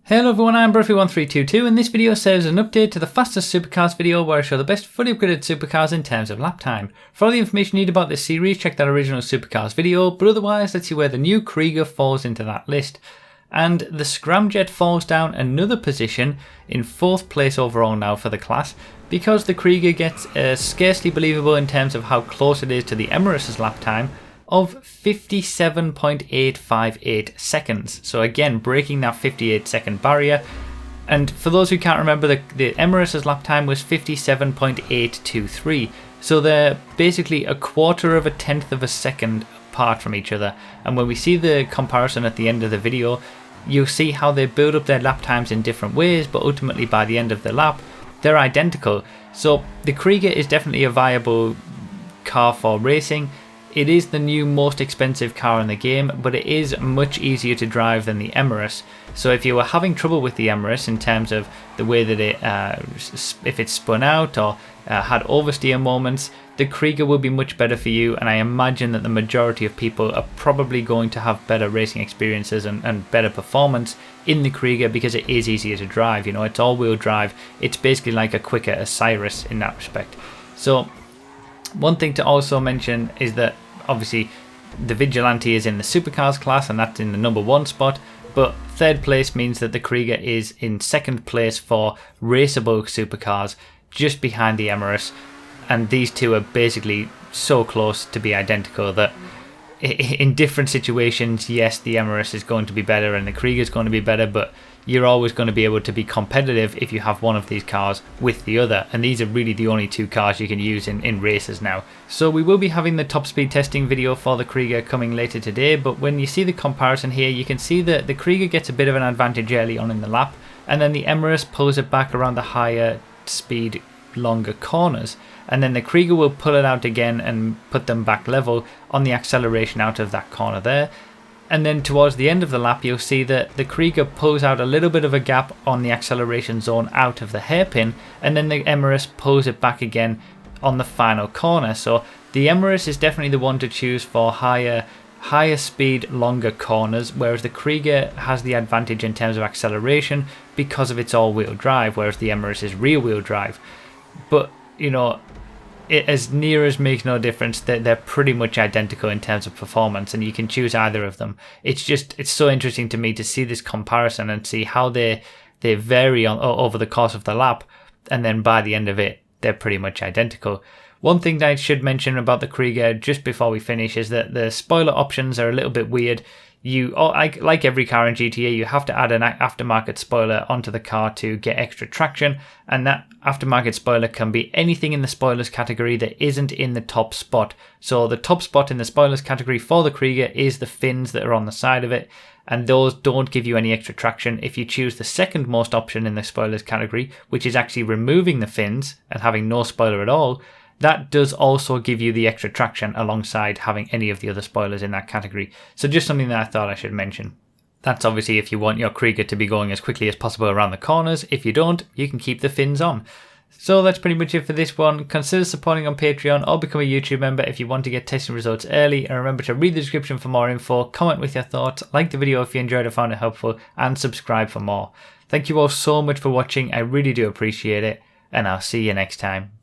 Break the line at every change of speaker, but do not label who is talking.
Hello everyone, I'm Bruffy1322 and this video serves as an update to the fastest supercars video where I show the best fully upgraded supercars in terms of lap time. For all the information you need about this series, check that original supercars video, but otherwise let's see where the new Krieger falls into that list. And the Scramjet falls down another position in 4th place overall now for the class because the Krieger gets scarcely believable in terms of how close it is to the Emirates' lap time of 57.858 seconds. So again, breaking that 58 second barrier. And for those who can't remember, the Emirates' lap time was 57.823. So they're basically a quarter of a tenth of a second apart from each other. And when we see the comparison at the end of the video, you'll see how they build up their lap times in different ways, but ultimately by the end of the lap, they're identical. So the Krieger is definitely a viable car for racing. It is the new most expensive car in the game, but it is much easier to drive than the Emirates. So if you were having trouble with the Emirates in terms of the way that it, if it spun out or had oversteer moments, the Krieger will be much better for you. And I imagine that the majority of people are probably going to have better racing experiences and better performance in the Krieger because it is easier to drive. You know, it's all-wheel drive. It's basically like a quicker Osiris in that respect. So one thing to also mention is that obviously the Vigilante is in the Supercars class and that's in the number 1 spot, but 3rd place means that the Krieger is in 2nd place for raceable supercars, just behind the Emirates, and these two are basically so close to be identical that in different situations, yes, the Emirates is going to be better and the Krieger is going to be better, but you're always going to be able to be competitive if you have one of these cars with the other, and these are really the only 2 cars you can use in races now. So we will be having the top speed testing video for the Krieger coming later today, but when you see the comparison here, you can see that the Krieger gets a bit of an advantage early on in the lap, and then the Emirates pulls it back around the higher speed, longer corners, and then the Krieger will pull it out again and put them back level on the acceleration out of that corner there. And then towards the end of the lap, you'll see that the Krieger pulls out a little bit of a gap on the acceleration zone out of the hairpin, and then the Emirates pulls it back again on the final corner. So the Emirates is definitely the one to choose for higher speed, longer corners, whereas the Krieger has the advantage in terms of acceleration because of its all-wheel drive, whereas the Emirates is rear-wheel drive. But, you know, it as near as makes no difference. They're pretty much identical in terms of performance, and you can choose either of them. It's so interesting to me to see this comparison and see how they vary over the course of the lap, and then by the end of it, they're pretty much identical. One thing that I should mention about the Krieger just before we finish is that the spoiler options are a little bit weird. Like every car in GTA, you have to add an aftermarket spoiler onto the car to get extra traction, and that aftermarket spoiler can be anything in the spoilers category that isn't in the top spot. So the top spot in the spoilers category for the Krieger is the fins that are on the side of it, and those don't give you any extra traction. If you choose the second most option in the spoilers category, which is actually removing the fins and having no spoiler at all, that does also give you the extra traction alongside having any of the other spoilers in that category. So just something that I thought I should mention. That's obviously if you want your Krieger to be going as quickly as possible around the corners. If you don't, you can keep the fins on. So that's pretty much it for this one. Consider supporting on Patreon or become a YouTube member if you want to get testing results early. And remember to read the description for more info, comment with your thoughts, like the video if you enjoyed or found it helpful, and subscribe for more. Thank you all so much for watching. I really do appreciate it, and I'll see you next time.